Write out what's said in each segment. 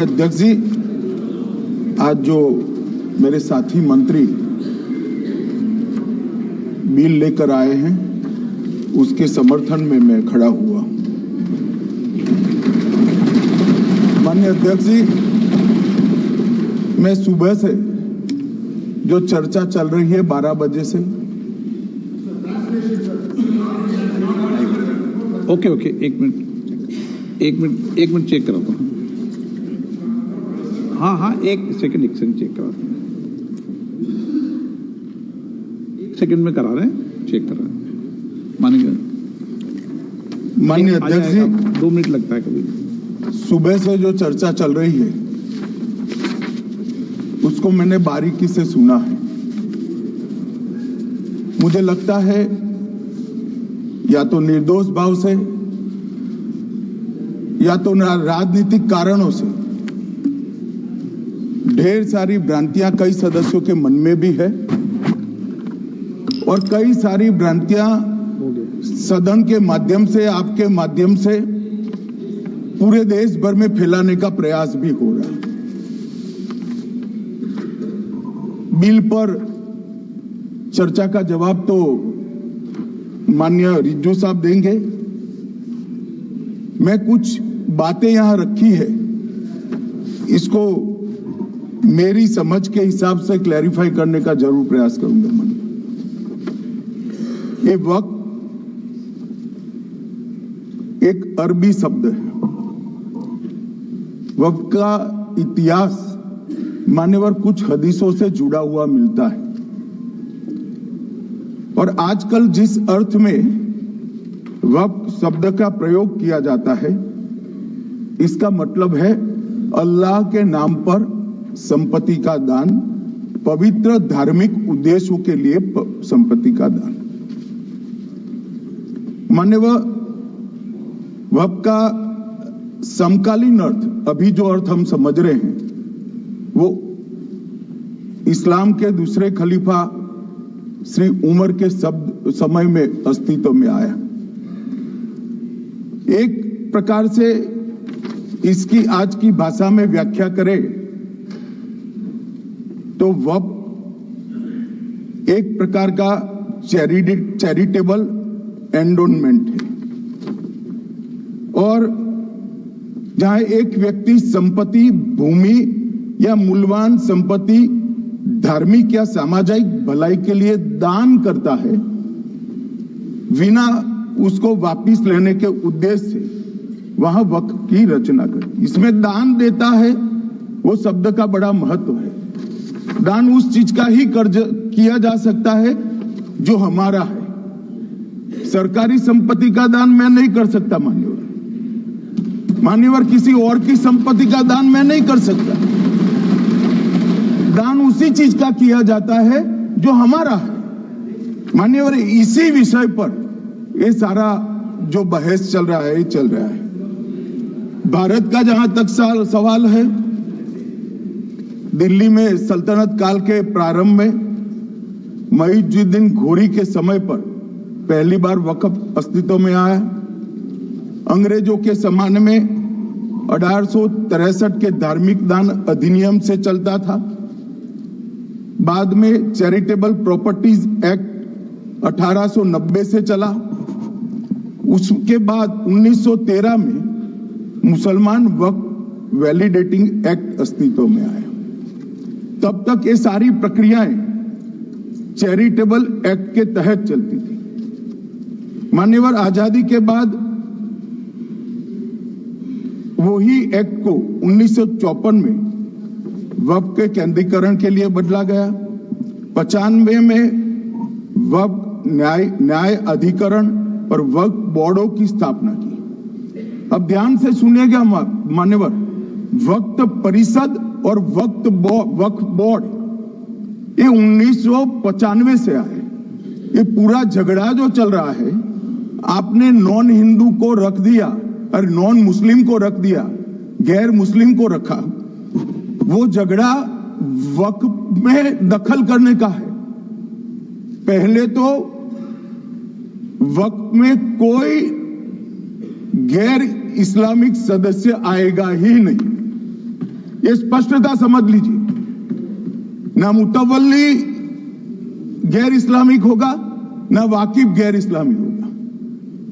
अध्यक्ष जी, आज जो मेरे साथी मंत्री बिल लेकर आए हैं उसके समर्थन में मैं खड़ा हुआ। माननीय अध्यक्ष जी, मैं सुबह से जो चर्चा चल रही है 12 बजे से ओके एक मिनट चेक कराता हूँ। हाँ एक सेकंड चेक करा, सेकंड में करा रहे हैं, चेक करा रहे हैं। माननीय अध्यक्ष जी, 2 मिनट लगता है कभी। सुबह से जो चर्चा चल रही है उसको मैंने बारीकी से सुना है। मुझे लगता है या तो निर्दोष भाव से या तो राजनीतिक कारणों से ढेर सारी भ्रांतियां कई सदस्यों के मन में भी है और कई सारी भ्रांतियां सदन के माध्यम से, आपके माध्यम से पूरे देश भर में फैलाने का प्रयास भी हो रहा है। बिल पर चर्चा का जवाब तो माननीय रिज्जू साहब देंगे। मैं कुछ बातें यहां रखी है, इसको मेरी समझ के हिसाब से क्लैरिफाई करने का जरूर प्रयास करूंगा। ये वक्त एक अरबी शब्द है। वक्त का इतिहास मान्यवर कुछ हदीसों से जुड़ा हुआ मिलता है और आजकल जिस अर्थ में वक्त शब्द का प्रयोग किया जाता है, इसका मतलब है अल्लाह के नाम पर संपत्ति का दान, पवित्र धार्मिक उद्देश्यों के लिए संपत्ति का दान। मान्यवर, वक्त का समकालीन अर्थ, अभी जो अर्थ हम समझ रहे हैं, वो इस्लाम के दूसरे खलीफा श्री उमर के समय में अस्तित्व में आया। एक प्रकार से इसकी आज की भाषा में व्याख्या करें तो वक्फ एक प्रकार का चैरिटेबल एंडोनमेंट है और जहां एक व्यक्ति संपत्ति, भूमि या मूल्यवान संपत्ति धार्मिक या सामाजिक भलाई के लिए दान करता है बिना उसको वापस लेने के उद्देश्य से, वहां वक्फ की रचना कर। इसमें दान देता है, वो शब्द का बड़ा महत्व है। दान उस चीज का ही किया जा सकता है जो हमारा है। सरकारी संपत्ति का दान मैं नहीं कर सकता मान्यवर, किसी और की संपत्ति का दान मैं नहीं कर सकता। दान उसी चीज का किया जाता है जो हमारा है। मान्यवर, इसी विषय पर ये सारा जो बहस चल रहा है। भारत का जहां तक सवाल है, दिल्ली में सल्तनत काल के प्रारंभ में मुइज़्ज़ुद्दीन घोरी के समय पर पहली बार वक्फ अस्तित्व में आया। अंग्रेजों के जमाने में 1863 के धार्मिक दान अधिनियम से चलता था। बाद में चैरिटेबल प्रॉपर्टीज एक्ट 1890 से चला। उसके बाद 1913 में मुसलमान वक्फ वैलिडेटिंग एक्ट अस्तित्व में आया। तब तक ये सारी प्रक्रियाएं चैरिटेबल एक्ट के तहत चलती थी। मान्यवर, आजादी के बाद वही एक्ट को 1954 में वक्फ के केंद्रीकरण के लिए बदला गया। 95 में वक्फ न्याय अधिकरण और वक्फ बोर्डों की स्थापना की। अब ध्यान से सुनिएगा मान्यवर, वक्फ परिषद और वक्फ बोर्ड ये 1995 से आए। ये पूरा झगड़ा जो चल रहा है, आपने नॉन हिंदू को रख दिया और नॉन मुस्लिम को रख दिया, गैर मुस्लिम को रखा। वो झगड़ा वक्फ में दखल करने का है। पहले तो वक्फ में कोई गैर इस्लामिक सदस्य आएगा ही नहीं। ये स्पष्टता समझ लीजिए। ना मुतवल्ली गैर इस्लामिक होगा, ना वाकिफ गैर इस्लामी होगा।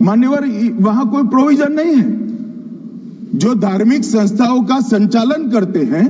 मान्यवर, वहां कोई प्रोविजन नहीं है। जो धार्मिक संस्थाओं का संचालन करते हैं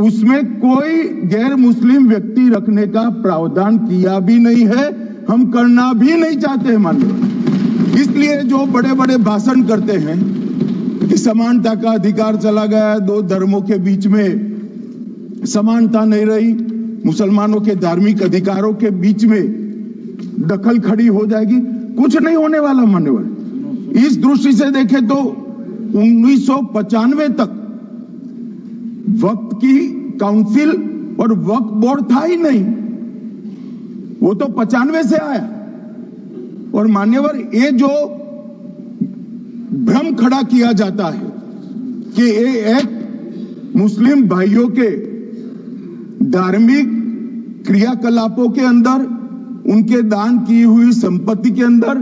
उसमें कोई गैर मुस्लिम व्यक्ति रखने का प्रावधान किया भी नहीं है, हम करना भी नहीं चाहते हैं मान्यवर। इसलिए जो बड़े बड़े भाषण करते हैं कि समानता का अधिकार चला गया, दो धर्मों के बीच में समानता नहीं रही, मुसलमानों के धार्मिक अधिकारों के बीच में दखल खड़ी हो जाएगी, कुछ नहीं होने वाला मान्यवर। इस दृष्टि से देखें तो 1995 तक वक्फ की काउंसिल और वक्फ बोर्ड था ही नहीं, वो तो 95 से आया। और मान्यवर, ये जो भ्रम खड़ा किया जाता है कि ये एक मुस्लिम भाइयों के धार्मिक क्रियाकलापों के अंदर, उनके दान की हुई संपत्ति के अंदर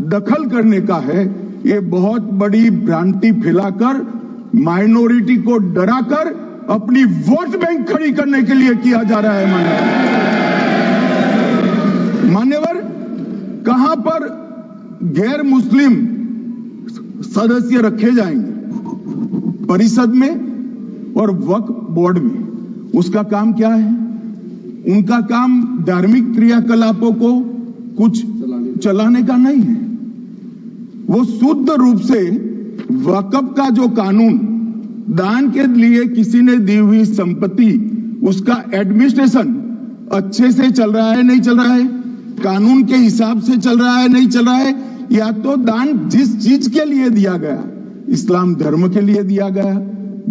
दखल करने का है, ये बहुत बड़ी भ्रांति फैलाकर माइनॉरिटी को डराकर अपनी वोट बैंक खड़ी करने के लिए किया जा रहा है मान्यवर। कहां पर गैर मुस्लिम सदस्य रखे जाएंगे? परिषद में और वक्फ बोर्ड में। उसका काम क्या है? उनका काम धार्मिक क्रियाकलापों को कुछ चलाने का नहीं है। वो शुद्ध रूप से वक्फ का जो कानून, दान के लिए किसी ने दी हुई संपत्ति, उसका एडमिनिस्ट्रेशन अच्छे से चल रहा है नहीं चल रहा है, कानून के हिसाब से चल रहा है नहीं चल रहा है, या तो दान जिस चीज के लिए दिया गया, इस्लाम धर्म के लिए दिया गया,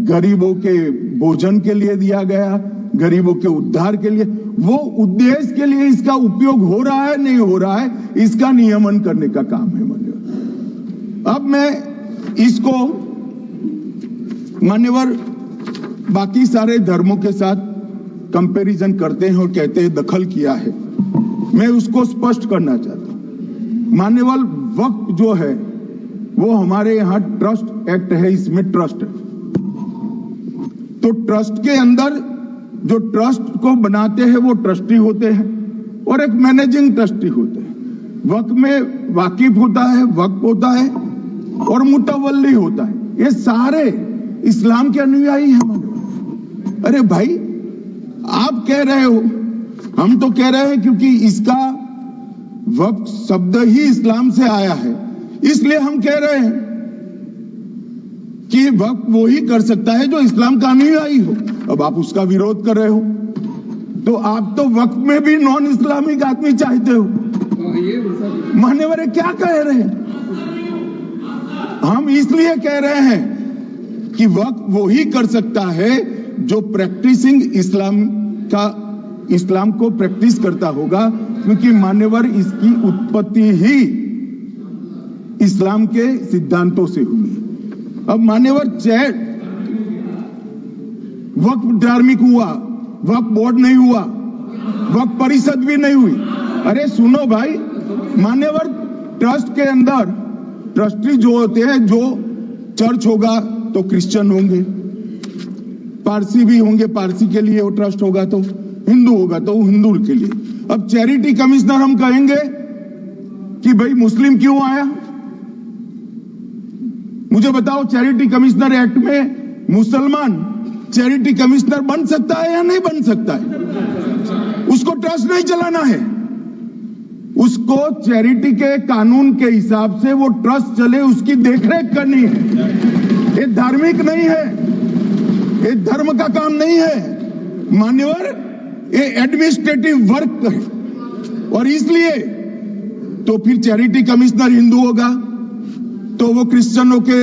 गरीबों के भोजन के लिए दिया गया, गरीबों के उद्धार के लिए, वो उद्देश्य के लिए इसका उपयोग हो रहा है नहीं हो रहा है, इसका नियमन करने का काम है मान्यवर। अब मैं इसको मान्यवर बाकी सारे धर्मों के साथ कंपैरिजन करते हैं और कहते हैं दखल किया है, मैं उसको स्पष्ट करना चाहता हूं। मान्यवर, वक्फ जो है वो हमारे यहां ट्रस्ट एक्ट है, इसमें ट्रस्ट है। तो ट्रस्ट के अंदर जो ट्रस्ट को बनाते हैं वो ट्रस्टी होते हैं और एक मैनेजिंग ट्रस्टी होते हैं। वक्फ में वाकिफ होता है, वक्फ होता है और मुतवल्ली होता है। ये सारे इस्लाम के अनुयायी हैं। अरे भाई, आप कह रहे हो, हम तो कह रहे हैं क्योंकि इसका वक्फ शब्द ही इस्लाम से आया है, इसलिए हम कह रहे हैं कि वक्फ वो ही कर सकता है जो इस्लाम का अनुयायी हो। अब आप उसका विरोध कर रहे हो, तो आप तो वक्फ में भी नॉन इस्लामिक आदमी चाहते हो। मान्यवर, क्या कह रहे हैं? हम इसलिए कह रहे हैं कि वक्फ वो ही कर सकता है जो प्रैक्टिसिंग इस्लाम को प्रैक्टिस करता होगा, क्योंकि मान्यवर इसकी उत्पत्ति ही इस्लाम के सिद्धांतों से हुई। अब मान्यवर, वक्फ धार्मिक हुआ, वक्फ बोर्ड नहीं हुआ, वक्फ परिषद भी नहीं हुई। अरे सुनो भाई, मान्यवर, ट्रस्ट के अंदर ट्रस्टी जो होते हैं, जो चर्च होगा तो क्रिश्चियन होंगे, पारसी भी होंगे, पारसी के लिए वो ट्रस्ट होगा, तो हिंदू होगा तो हिंदू के लिए। अब चैरिटी कमिश्नर हम कहेंगे कि भाई मुस्लिम क्यों आया? मुझे बताओ, चैरिटी कमिश्नर एक्ट में मुसलमान चैरिटी कमिश्नर बन सकता है या नहीं बन सकता है? उसको ट्रस्ट नहीं चलाना है, उसको चैरिटी के कानून के हिसाब से वो ट्रस्ट चले, उसकी देखरेख करनी है। ये धार्मिक नहीं है, ये धर्म का काम नहीं है मान्यवर, ये एडमिनिस्ट्रेटिव वर्क है। और इसलिए तो फिर चैरिटी कमिश्नर हिंदू होगा तो वो क्रिश्चियनों के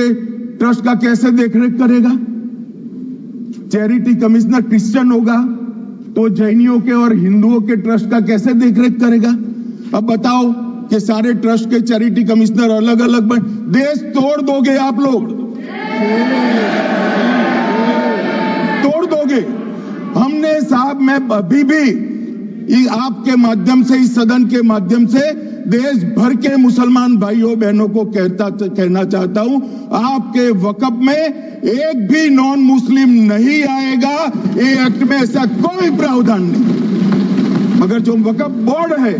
ट्रस्ट का कैसे देखरेख करेगा? चैरिटी कमिश्नर क्रिश्चियन होगा तो जैनियों के और हिंदुओं के ट्रस्ट का कैसे देखरेख करेगा? अब बताओ कि सारे ट्रस्ट के चैरिटी कमिश्नर अलग अलग बन, देश तोड़ दोगे आप लोग, तोड़ दोगे। हमने साहब, मैं अभी भी आपके माध्यम से, इस सदन के माध्यम से देश भर के मुसलमान भाइयों बहनों को कहना चाहता हूं, आपके वक्फ में एक भी नॉन मुस्लिम नहीं आएगा। ये एक्ट में ऐसा कोई प्रावधान नहीं। मगर जो वक्फ बोर्ड है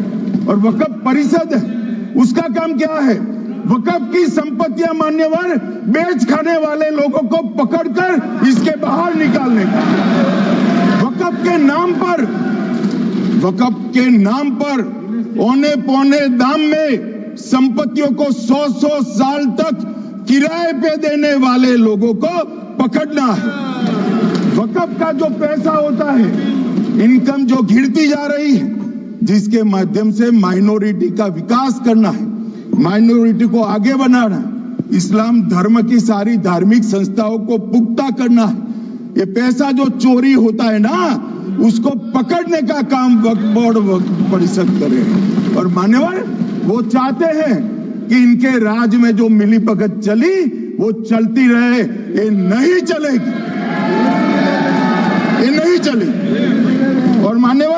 और वक्फ परिषद है, उसका काम क्या है? वक्फ की संपत्तियां मान्यवर बेच खाने वाले लोगों को पकड़कर इसके बाहर निकालने का। वक्फ के नाम पर औने पौने दाम में संपत्तियों को 100 साल तक किराए पे देने वाले लोगों को पकड़ना है। वक्फ का जो पैसा होता है, इनकम जो घिरती जा रही है, जिसके माध्यम से माइनॉरिटी का विकास करना है, माइनॉरिटी को आगे बढ़ाना है, इस्लाम धर्म की सारी धार्मिक संस्थाओं को पुख्ता करना है। ये पैसा जो चोरी होता है ना, उसको पकड़ने का काम वक्फ बोर्ड वक्फ परिषद करे। और मान्यवर वो चाहते हैं कि इनके राज में जो मिलीभगत चली वो चलती रहे। ये नहीं चलेगी, ये नहीं चलेगी। और मान्यवर